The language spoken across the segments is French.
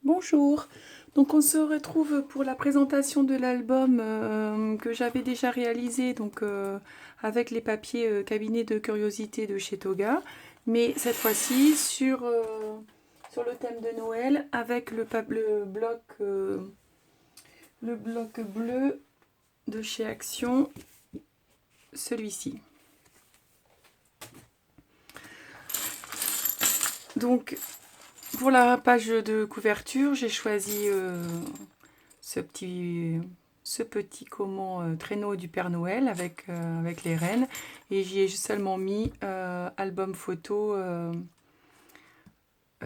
Bonjour, donc on se retrouve pour la présentation de l'album que j'avais déjà réalisé donc, avec les papiers cabinet de curiosité de chez Toga, mais cette fois-ci sur le thème de Noël avec le bloc bleu de chez Action, celui-ci. Donc pour la page de couverture, j'ai choisi ce petit traîneau du Père Noël avec les rennes, et j'y ai seulement mis album photo.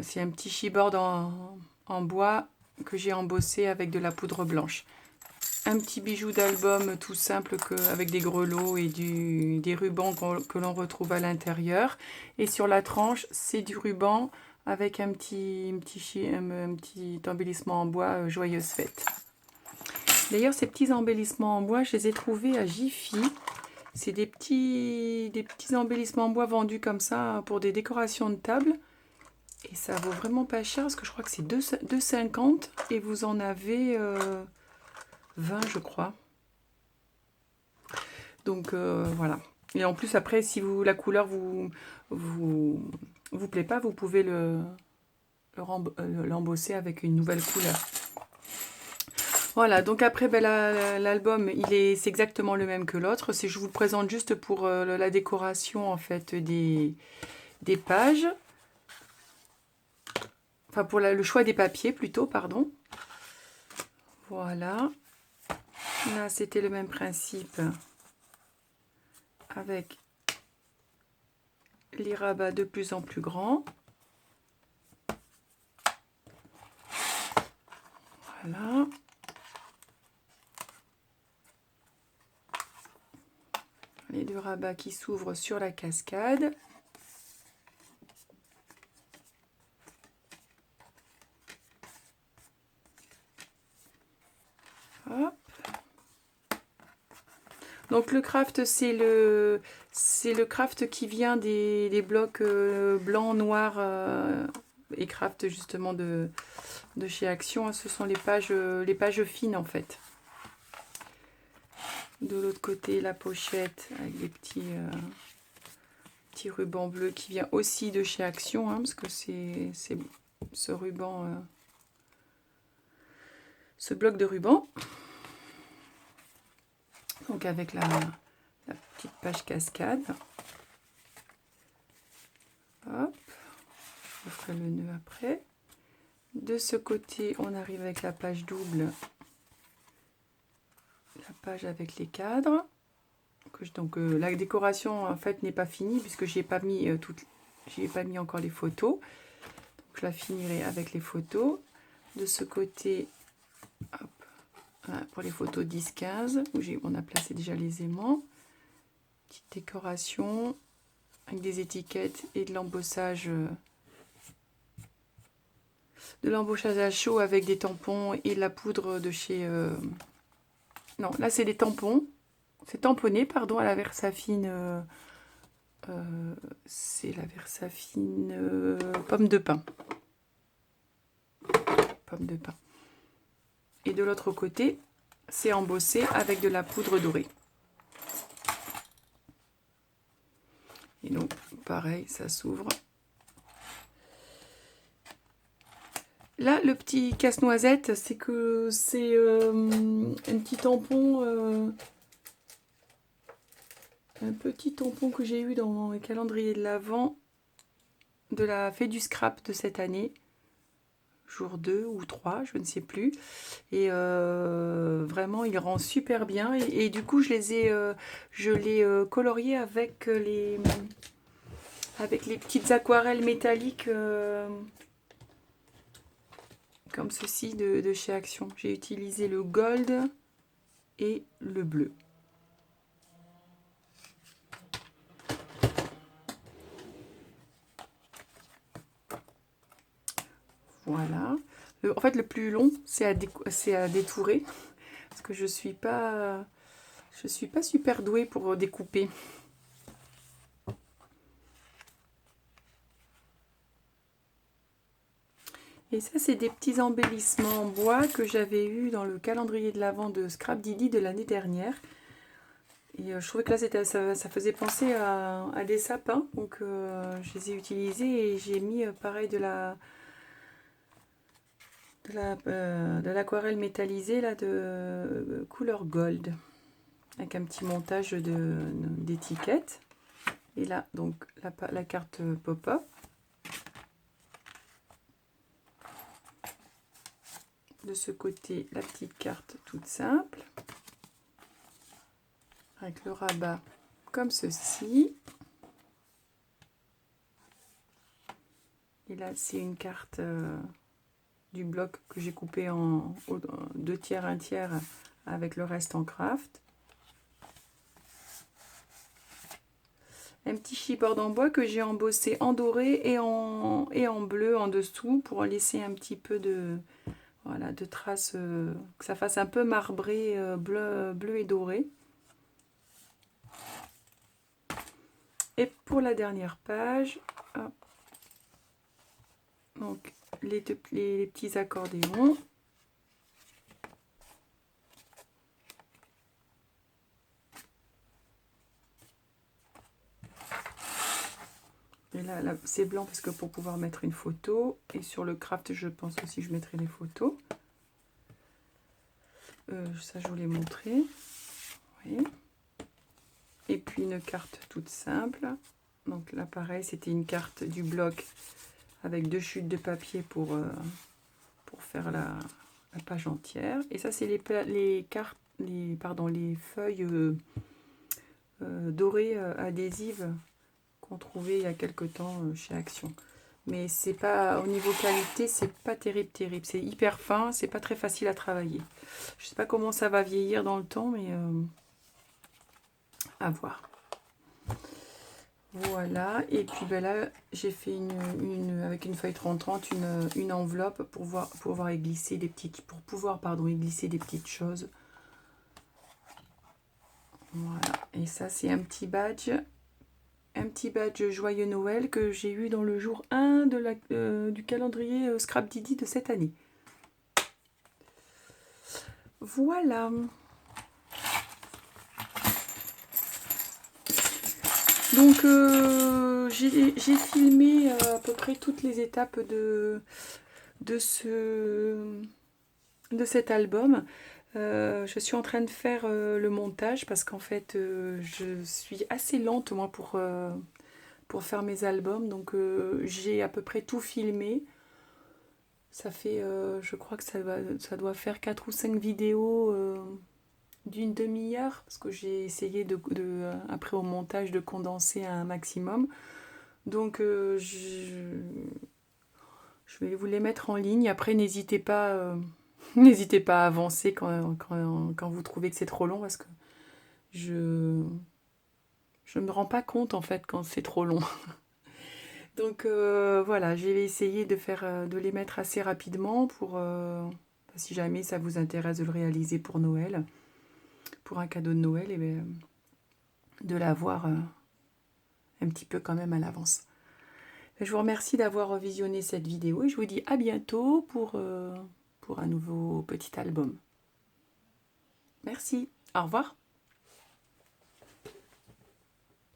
C'est un petit chipboard en bois que j'ai embossé avec de la poudre blanche. Un petit bijou d'album tout simple avec des grelots et des rubans que l'on retrouve à l'intérieur. Et sur la tranche, c'est du ruban avec un petit embellissement en bois, joyeuse fête. D'ailleurs, ces petits embellissements en bois, je les ai trouvés à Jiffy. C'est des petits embellissements en bois vendus comme ça pour des décorations de table. Et ça vaut vraiment pas cher parce que je crois que c'est 2,50 et vous en avez 20, je crois. Donc voilà. Et en plus, après, si la couleur vous plaît pas, vous pouvez l'embosser avec une nouvelle couleur. Voilà, donc après, ben, l'album, c'est exactement le même que l'autre. Je vous le présente juste pour la décoration en fait des pages. Enfin, pour le choix des papiers plutôt, pardon. Voilà. Là, c'était le même principe avec les rabats de plus en plus grands. Voilà. Les deux rabats qui s'ouvrent sur la cascade. Hop. Donc le craft, c'est le craft qui vient des blocs blancs, noirs et craft justement de chez Action. Ce sont les pages fines en fait. De l'autre côté, la pochette avec des petits rubans bleus qui vient aussi de chez Action, hein, parce que c'est ce ruban, ce bloc de ruban. Donc avec la petite page cascade. Hop, je ferai le nœud après. De ce côté, on arrive avec la page double, la page avec les cadres. Donc la décoration en fait n'est pas finie puisque j'ai pas mis pas mis encore les photos. Donc je la finirai avec les photos. De ce côté, hop, voilà, pour les photos 10-15 où on a placé déjà les aimants. Petite décoration avec des étiquettes et de l'embossage. À chaud avec des tampons et de la poudre de chez... Non, là c'est des tampons. C'est tamponné, pardon, à la Versafine. C'est la Versafine pomme de pin. Pomme de pin. Et de l'autre côté, c'est embossé avec de la poudre dorée. Et donc, pareil, ça s'ouvre. Là, le petit casse-noisette, c'est que c'est un petit tampon... un petit tampon que j'ai eu dans mes calendriers de l'Avent de la Fée du Scrap de cette année. Jour 2 ou 3, je ne sais plus. Et vraiment, il rend super bien. Et du coup, je l'ai colorié avec les petites aquarelles métalliques comme ceci de chez Action. J'ai utilisé le gold et le bleu. Voilà. En fait, le plus long, c'est à détourer. Parce que je suis pas super douée pour découper. Et ça, c'est des petits embellissements en bois que j'avais eu dans le calendrier de l'Avent de Scrap Didi de l'année dernière. Et je trouvais que là, ça faisait penser à des sapins. Donc, je les ai utilisés et j'ai mis pareil de l'aquarelle métallisée là, de couleur gold. Avec un petit montage d'étiquettes. Et là, donc, la carte pop-up. De ce côté, la petite carte toute simple. Avec le rabat comme ceci. Et là, c'est une carte du bloc que j'ai coupé en 2 tiers, 1 tiers avec le reste en craft. Un petit chipboard en bois que j'ai embossé en doré et en bleu en dessous pour laisser un petit peu de traces, que ça fasse un peu marbré bleu et doré. Et pour la dernière page, hop, donc les petits accordéons. Et là c'est blanc parce que pour pouvoir mettre une photo. Et sur le craft, je pense aussi je mettrai les photos. Ça, je vous l'ai montré. Oui. Et puis une carte toute simple. Donc là, pareil, c'était une carte du bloc avec 2 chutes de papier pour faire la page entière. Et ça, c'est les feuilles dorées adhésives qu'on trouvait il y a quelque temps chez Action. Mais c'est pas, au niveau qualité, c'est pas terrible. C'est hyper fin, c'est pas très facile à travailler. Je sais pas comment ça va vieillir dans le temps, mais à voir. Voilà, et puis ben là, j'ai fait avec une feuille 30-30, une enveloppe pour pouvoir y glisser des petites, y glisser des petites choses. Voilà, et ça c'est un petit badge Joyeux Noël que j'ai eu dans le jour 1 du calendrier Scrap Didi de cette année. Voilà. Donc j'ai filmé à peu près toutes les étapes de cet album. Je suis en train de faire le montage parce qu'en fait je suis assez lente moi pour faire mes albums. Donc j'ai à peu près tout filmé. Ça fait, je crois que ça doit faire 4 ou 5 vidéos d'une demi-heure, parce que j'ai essayé après au montage de condenser un maximum. Donc je vais vous les mettre en ligne. Après, n'hésitez pas à avancer quand vous trouvez que c'est trop long, parce que je me rends pas compte en fait quand c'est trop long. Donc voilà, je vais essayer de les mettre assez rapidement pour si jamais ça vous intéresse de le réaliser pour Noël, pour un cadeau de Noël, et bien, de l'avoir un petit peu quand même à l'avance. Je vous remercie d'avoir visionné cette vidéo et je vous dis à bientôt pour un nouveau petit album. Merci, au revoir.